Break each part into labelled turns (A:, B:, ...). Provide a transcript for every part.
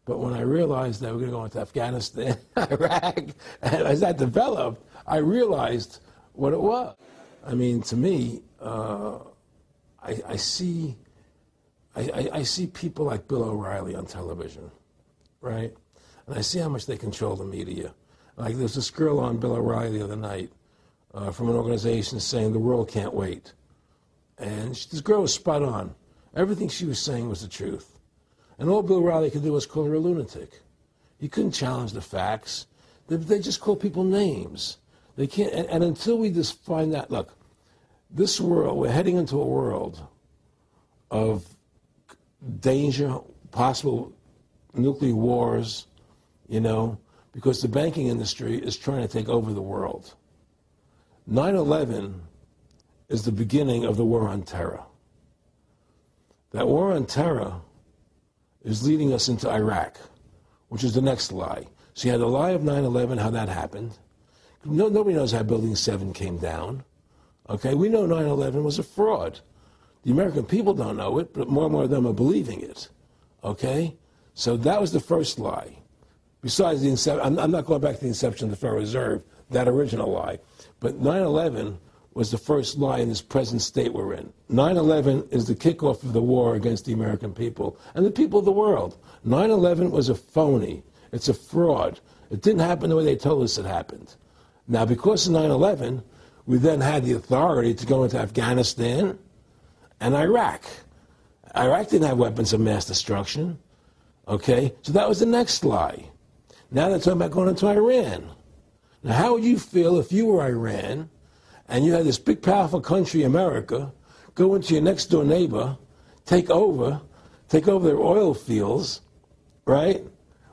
A: But when I realized that we're going to go into Afghanistan, Iraq, and as that developed, I realized what it was. I mean, to me, I see people like Bill O'Reilly on television, right? And I see how much they control the media. Like there's this girl on Bill O'Reilly the other night from an organization saying the world can't wait. And this girl was spot on. Everything she was saying was the truth. And all Bill O'Reilly could do was call her a lunatic. He couldn't challenge the facts. They just call people names. They can't, and until we just find that, look, this world, we're heading into a world of danger, possible nuclear wars, you know, because the banking industry is trying to take over the world. 9/11 is the beginning of the war on terror. That war on terror is leading us into Iraq, which is the next lie. So you had the lie of 9/11, how that happened. Nobody knows how Building 7 came down. Okay, we know 9/11 was a fraud. The American people don't know it, but more and more of them are believing it. Okay, so that was the first lie. Besides the inception, I'm not going back to the inception of the Federal Reserve, that original lie. But 9/11 was the first lie in this present state we're in. 9/11 is the kickoff of the war against the American people and the people of the world. 9/11 was a phony. It's a fraud. It didn't happen the way they told us it happened. Now, because of 9/11, we then had the authority to go into Afghanistan and Iraq. Iraq didn't have weapons of mass destruction. Okay? So that was the next lie. Now they're talking about going into Iran. Now, how would you feel if you were Iran and you had this big, powerful country, America, go into your next-door neighbor, take over their oil fields, right?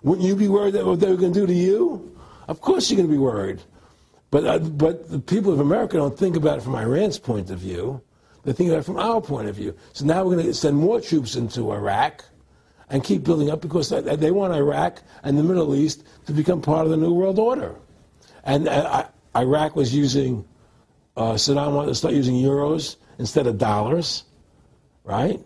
A: Wouldn't you be worried that what they were going to do to you? Of course you're going to be worried. But the people of America don't think about it from Iran's point of view. They think about it from our point of view. So now we're going to send more troops into Iraq and keep building up because they want Iraq and the Middle East to become part of the New World Order. And Iraq was using, Saddam wanted to start using euros instead of dollars, right?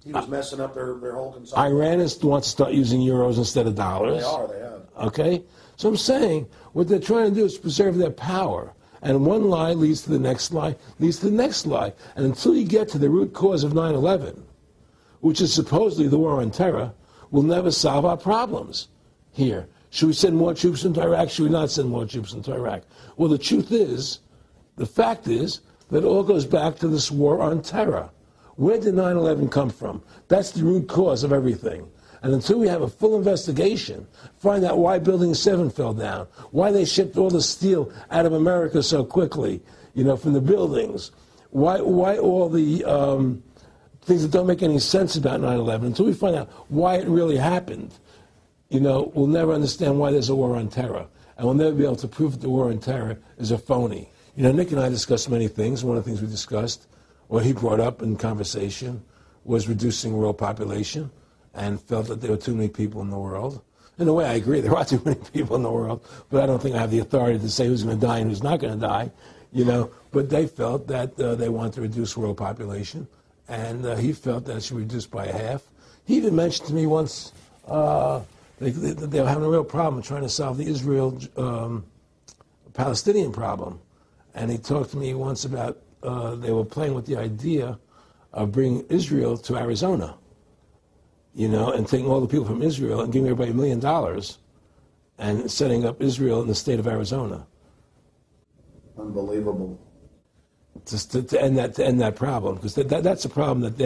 B: He was messing up their whole consumption.
A: Iran wants to start using euros instead of dollars.
B: They have.
A: Okay? So I'm saying what they're trying to do is preserve their power. And one lie leads to the next lie, leads to the next lie. And until you get to the root cause of 9/11, which is supposedly the war on terror, we'll never solve our problems here. Should we send more troops into Iraq? Should we not send more troops into Iraq? Well, the truth is, the fact is, that it all goes back to this war on terror. Where did 9/11 come from? That's the root cause of everything. And until we have a full investigation, find out why Building 7 fell down, why they shipped all the steel out of America so quickly, you know, from the buildings, why all the things that don't make any sense about 9/11, until we find out why it really happened, you know, we'll never understand why there's a war on terror. And we'll never be able to prove that the war on terror is a phony. You know, Nick and I discussed many things. One of the things we discussed, or he brought up in conversation, was reducing world population, and felt that there were too many people in the world. In a way, I agree, there are too many people in the world, but I don't think I have the authority to say who's going to die and who's not going to die, you know. But they felt that they wanted to reduce world population, and he felt that it should be reduced by half. He even mentioned to me once they were having a real problem trying to solve the Israel-Palestinian problem. And he talked to me once about they were playing with the idea of bringing Israel to Arizona, you know, and taking all the people from Israel and giving everybody $1 million and setting up Israel in the state of Arizona.
B: Unbelievable.
A: To end that problem, because that's a problem that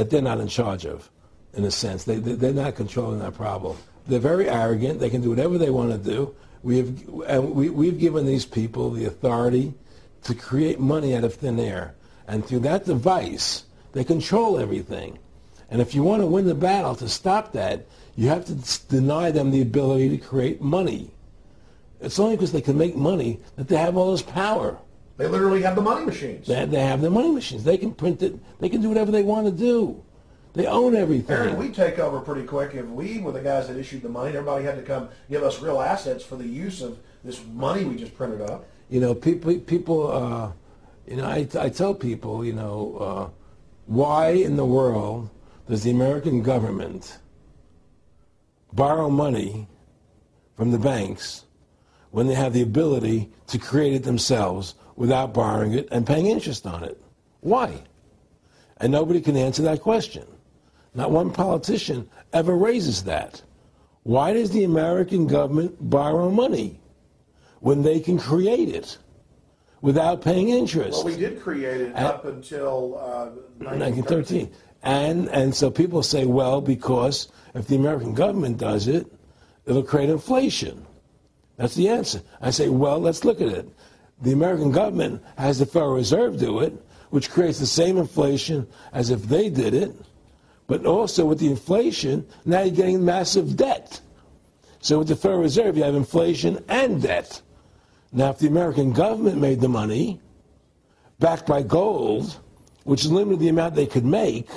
A: they're not in charge of, in a sense. They're not controlling that problem. They're very arrogant. They can do whatever they want to do. We've given these people the authority to create money out of thin air, and through that device, they control everything. And if you want to win the battle to stop that, you have to deny them the ability to create money. It's only because they can make money that they have all this power.
B: They literally have the money machines.
A: They have the money machines. They can print it. They can do whatever they want to do. They own everything.
B: Aaron, we take over pretty quick. If we were the guys that issued the money, everybody had to come give us real assets for the use of this money we just printed up.
A: You know, people you know, I tell people, you know, why in the world does the American government borrow money from the banks when they have the ability to create it themselves without borrowing it and paying interest on it? Why? And nobody can answer that question. Not one politician ever raises that. Why does the American government borrow money when they can create it without paying interest?
B: Well, we did create it up until
A: 1913. And so people say, well, because if the American government does it, it'll create inflation. That's the answer. I say, well, let's look at it. The American government has the Federal Reserve do it, which creates the same inflation as if they did it. But also with the inflation, now you're getting massive debt. So with the Federal Reserve, you have inflation and debt. Now, if the American government made the money, backed by gold, which limited the amount they could make,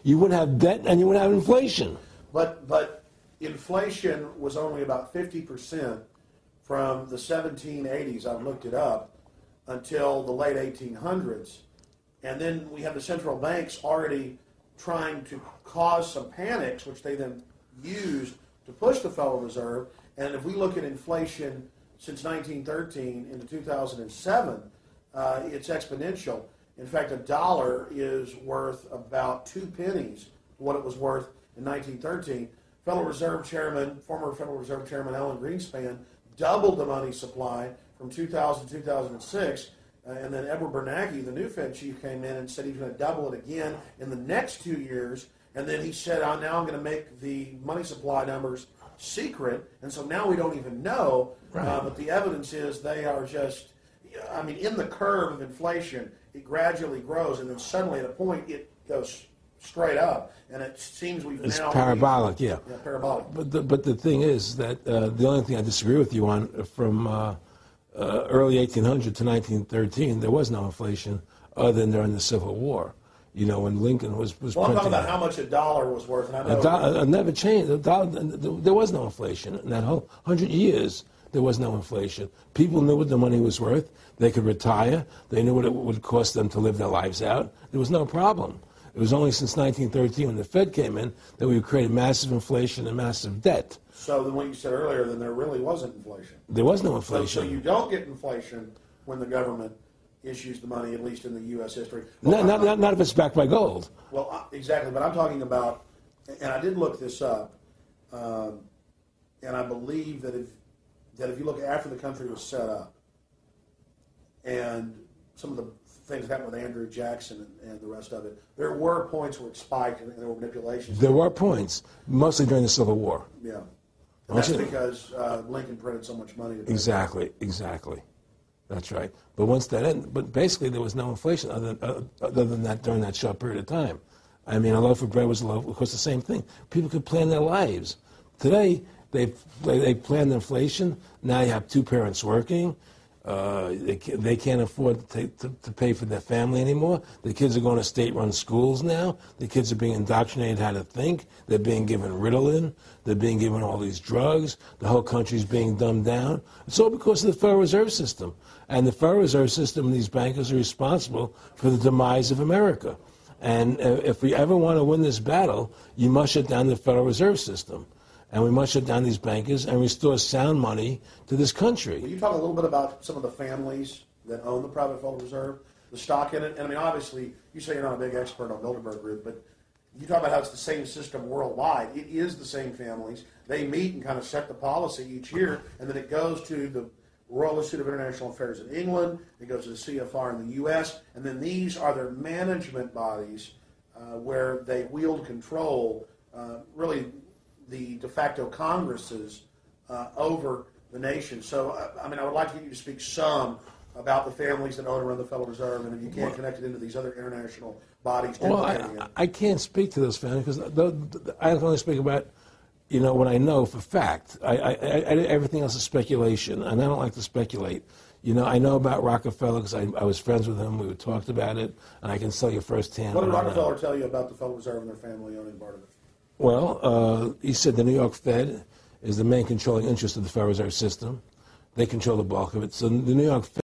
A: you wouldn't have debt and you wouldn't have inflation.
B: But inflation was only about 50% from the 1780s, I've looked it up, until the late 1800s. And then we have the central banks already trying to cause some panics, which they then used to push the Federal Reserve. And if we look at inflation since 1913 into 2007, it's exponential. In fact, $1 is worth about 2 pennies what it was worth in 1913. Federal Reserve Chairman, former Federal Reserve Chairman Alan Greenspan, doubled the money supply from 2000 to 2006. And then Edward Bernanke, the new Fed chief, came in and said he was going to double it again in the next 2 years. And then he said, now I'm going to make the money supply numbers secret. And so now we don't even know. Right. But the evidence is they are just, I mean, in the curve of inflation, it gradually grows. And then suddenly at a point, it goes straight up. And it seems we've
A: it's
B: now...
A: It's parabolic, yeah.
B: Yeah, parabolic.
A: But the thing is that the only thing I disagree with you on from... early 1800 to 1913, there was no inflation other than during the Civil War. You know, when Lincoln was
B: well, I'm talking about how much $1 was worth. And I know
A: it never changed. There was no inflation. In that whole 100 years, there was no inflation. People knew what the money was worth. They could retire. They knew what it would cost them to live their lives out. There was no problem. It was only since 1913, when the Fed came in, that we created massive inflation and massive debt.
B: So then what you said earlier, then there really wasn't inflation.
A: There was no inflation.
B: So you don't get inflation when the government issues the money, at least in the U.S. history. Well,
A: not if it's backed by gold.
B: Well, exactly. But I'm talking about, and I did look this up, and I believe that if you look after the country was set up, and some of the things that happened with Andrew Jackson and the rest of it, there were points where it spiked and there were manipulations.
A: There were points, mostly during the Civil War.
B: Yeah. And that's because Lincoln printed so much money.
A: Exactly. That's right. But once that ended, but basically there was no inflation other than that during that short period of time. I mean, a loaf of bread was a loaf, of course, the same thing. People could plan their lives. Today, they plan inflation. Now you have two parents working. They can't afford to pay for their family anymore. The kids are going to state-run schools now. The kids are being indoctrinated how to think. They're being given Ritalin. They're being given all these drugs. The whole country's being dumbed down. It's all because of the Federal Reserve System. And the Federal Reserve System and these bankers are responsible for the demise of America. And if we ever want to win this battle, you must shut down the Federal Reserve System. And we must shut down these bankers and restore sound money to this country.
B: Will you talk a little bit about some of the families that own the private Federal Reserve, the stock in it? And I mean, obviously, you say you're not a big expert on Bilderberg Group, but you talk about how it's the same system worldwide. It is the same families. They meet and kind of set the policy each year, and then it goes to the Royal Institute of International Affairs in England, it goes to the CFR in the U.S., and then these are their management bodies where they wield control, really the de facto Congresses over the nation. So, I mean, I would like you to speak some about the families that own and run the Federal Reserve, and if you can't connect it into these other international bodies.
A: Well, I can't speak to those families because I can only speak about, you know, what I know for fact. Everything else is speculation, and I don't like to speculate. You know, I know about Rockefeller because I was friends with him. We talked about it, and I can tell you firsthand.
B: What did Rockefeller tell you about the Federal Reserve and their family owning part of it?
A: Well, he said the New York Fed is the main controlling interest of the Federal Reserve System. They control the bulk of it. So the New York Fed